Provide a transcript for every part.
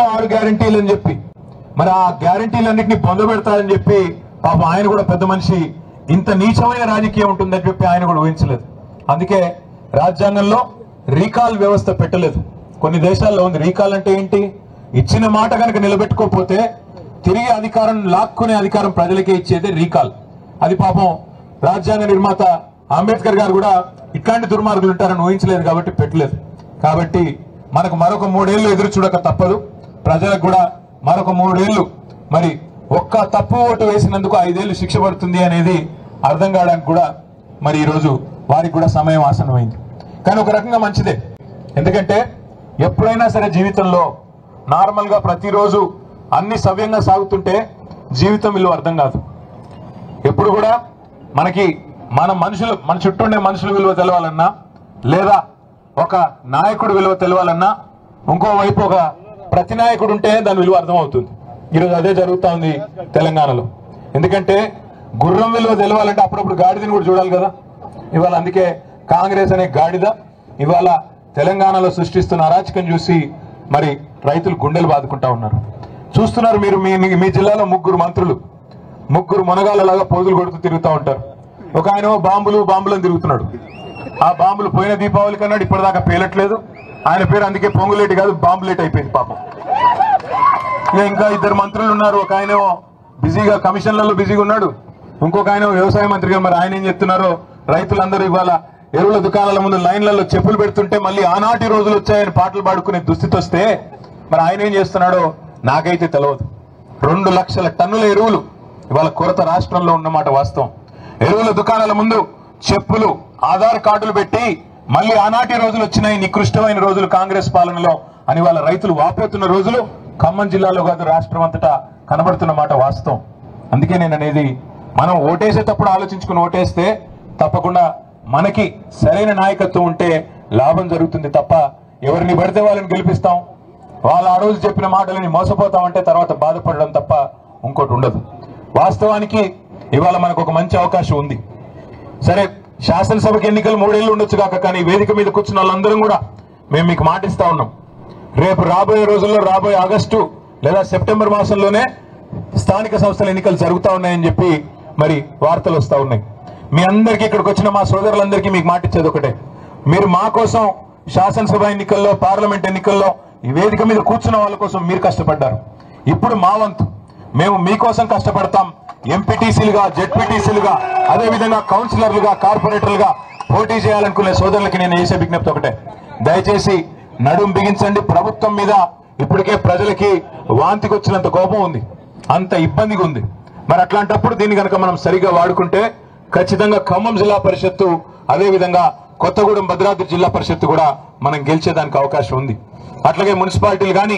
6 గ్యారంటీలు అని చెప్పి మరి ఆ గ్యారంటీలన్నింటినీ పొందబెడతారని చెప్పి పాపం ఆయన కూడా పెద్ద మనిషి ఇంత నీచమైన రాజకీయం ఉంటుందని చెప్పి ఆయన కూడా ఊహించలేదు. అందుకే రాజ్యాంగంలో రీకాల్ వ్యవస్థ పెట్టలేదు. కొన్ని దేశాల్లో ఉంది. రీకాల్ అంటే ఏంటి? ఇచ్చిన మాట కనుక నిలబెట్టుకోకపోతే తిరిగి అధికారం లాక్కునే అధికారం ప్రజలకే ఇచ్చేదే రీకాల్. అది పాపం రాజ్యాంగ నిర్మాత అంబేద్కర్ గారు కూడా ఇట్లాంటి దుర్మార్గులు ఉంటారని ఊహించలేదు కాబట్టి పెట్టలేదు. కాబట్టి మనకు మరొక 3 ఏళ్లు ఎదురు చూడక తప్పదు. ప్రజలకు కూడా మరొక 3 ఏళ్లు మరి ఒక్క తప్పు ఓటు వేసినందుకు 5 ఏళ్లు శిక్ష పడుతుంది అనేది అర్థం కావడానికి కూడా మరి ఈరోజు వారికి కూడా సమయం ఆసన్నమైంది. కానీ ఒక రకంగా మంచిదే. ఎందుకంటే ఎప్పుడైనా సరే జీవితంలో నార్మల్ గా ప్రతిరోజు అన్ని సవ్యంగా సాగుతుంటే జీవితం విలువ అర్థం కాదు. ఎప్పుడు కూడా మనకి మన చుట్టూ ఉండే మనుషుల విలువ తెలవాలన్నా లేదా ఒక నాయకుడు విలువ తెలవాలన్నా ఇంకోవైపు ఒక ప్రతినాయకుడు ఉంటే దాని విలువ అర్థమవుతుంది. ఈరోజు అదే జరుగుతూ ఉంది తెలంగాణలో. ఎందుకంటే గుర్రం విలువ తెలవాలంటే అప్పుడప్పుడు గాడిదని కూడా చూడాలి కదా. ఇవాళ అందుకే కాంగ్రెస్ అనే గాడిద ఇవాళ తెలంగాణలో సృష్టిస్తున్న అరాచకం చూసి మరి రైతులు గుండెలు బాదుకుంటా ఉన్నారు. చూస్తున్నారు మీరు. మీ జిల్లాలో 3 మంత్రులు 3 మునగాళ్ళలాగా పోజులు కొడుతూ తిరుగుతూ ఉంటారు. ఒక ఆయన బాంబులను తిరుగుతున్నాడు. ఆ బాంబులు పోయిన దీపావళి కన్నాడు ఇప్పటిదాకా పేలట్లేదు. ఆయన పేరు అందుకే పొంగులేటి కాదు బాంబులేట్ అయిపోయింది పాపం. ఇంకా 2 మంత్రులు ఉన్నారు. ఒక ఆయన బిజీగా కమిషన్లలో బిజీగా ఉన్నాడు. ఇంకొక ఆయన వ్యవసాయ మంత్రిగా మరి ఆయన ఏం చెప్తున్నారో రైతులందరూ ఇవాళ ఎరువుల దుకాణాల ముందు లైన్లలో చెప్పులు పెడుతుంటే మళ్ళీ ఆనాటి రోజులు వచ్చాయని పాటలు పాడుకునే దుస్థితి వస్తే మరి ఆయన ఏం చేస్తున్నాడో నాకైతే తెలియదు. 2 లక్షల టన్నుల ఎరువులు ఇవాళ కొరత రాష్ట్రంలో ఉన్నమాట వాస్తవం. ఎరువుల దుకాణాల ముందు చెప్పులు ఆధార్ కార్డులు పెట్టి మళ్ళీ ఆనాటి రోజులు వచ్చినాయి, నికృష్టమైన రోజులు కాంగ్రెస్ పాలనలో అని వాళ్ళ రైతులు వాపోతున్న రోజులు ఖమ్మం జిల్లాలో కాదు రాష్ట్రం అంతటా కనబడుతున్న మాట వాస్తవం. అందుకే నేను అనేది మనం ఓటేసేటప్పుడు ఆలోచించుకుని ఓటేస్తే తప్పకుండా మనకి సరైన నాయకత్వం ఉంటే లాభం జరుగుతుంది తప్ప ఎవరిని పడితే వాళ్ళని గెలిపిస్తాం, వాళ్ళు ఆ రోజు చెప్పిన మాటలని మోసపోతామంటే తర్వాత బాధపడడం తప్ప ఇంకోటి ఉండదు. వాస్తవానికి ఇవాళ మనకు ఒక మంచి అవకాశం ఉంది. సరే శాసనసభకి ఎన్నికలు 3 ఏళ్ళు ఉండొచ్చు కాక, కానీ వేదిక మీద కూర్చున్న వాళ్ళందరం కూడా మేము మీకు మాటిస్తా ఉన్నాం. రేపు రాబోయే రోజుల్లో రాబోయే ఆగస్టు లేదా సెప్టెంబర్ మాసంలోనే స్థానిక సంస్థల ఎన్నికలు జరుగుతూ ఉన్నాయని చెప్పి మరి వార్తలు వస్తూ ఉన్నాయి. మీ అందరికీ ఇక్కడికి వచ్చిన మా సోదరులందరికీ మీకు మాటిచ్చేది ఒకటే, మీరు మా కోసం శాసనసభ ఎన్నికల్లో పార్లమెంట్ ఎన్నికల్లో ఈ వేదిక మీద కూర్చున్న వాళ్ళ కోసం మీరు కష్టపడ్డారు. ఇప్పుడు మా వంతు మేము మీకోసం కష్టపడతాం. ఎంపీటీసీలుగా జెడ్పీటీసీలుగా అదేవిధంగా కౌన్సిలర్లుగా కార్పొరేటర్లుగా పోటీ చేయాలనుకునే సోదరులకి నేను చేసే విజ్ఞప్తి ఒకటే, దయచేసి నడుం బిగించండి. ప్రభుత్వం మీద ఇప్పటికే ప్రజలకి వాంతికి వచ్చినంత కోపం ఉంది, అంత ఇబ్బందిగా ఉంది. మరి అట్లాంటప్పుడు దీన్ని కనుక మనం సరిగా వాడుకుంటే ఖచ్చితంగా ఖమ్మం జిల్లా పరిషత్తు అదేవిధంగా కొత్తగూడెం భద్రాద్రి జిల్లా పరిషత్తు కూడా మనం గెలిచేదానికి అవకాశం ఉంది. అట్లాగే మున్సిపాలిటీలు కానీ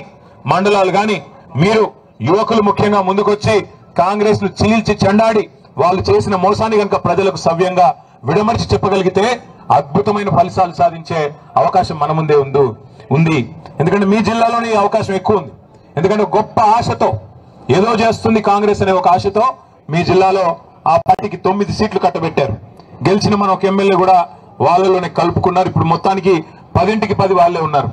మండలాలు కానీ మీరు యువకులు ముఖ్యంగా ముందుకొచ్చి కాంగ్రెస్ ను చీల్చి చెండాడి వాళ్ళు చేసిన మోసాన్ని కనుక ప్రజలకు సవ్యంగా విడమర్చి చెప్పగలిగితే అద్భుతమైన ఫలితాలు సాధించే అవకాశం మన ముందే ఉంది. ఎందుకంటే మీ జిల్లాలోనే ఈ అవకాశం ఎక్కువ ఉంది. ఎందుకంటే గొప్ప ఆశతో ఏదో చేస్తుంది కాంగ్రెస్ అనే ఒక ఆశతో మీ జిల్లాలో ఆ పార్టీకి 9 సీట్లు కట్టబెట్టారు. గెలిచిన మన ఒక ఎమ్మెల్యే కూడా వాళ్ళలోనే కలుపుకున్నారు. ఇప్పుడు మొత్తానికి 10ంటికి 10 వాళ్ళే ఉన్నారు.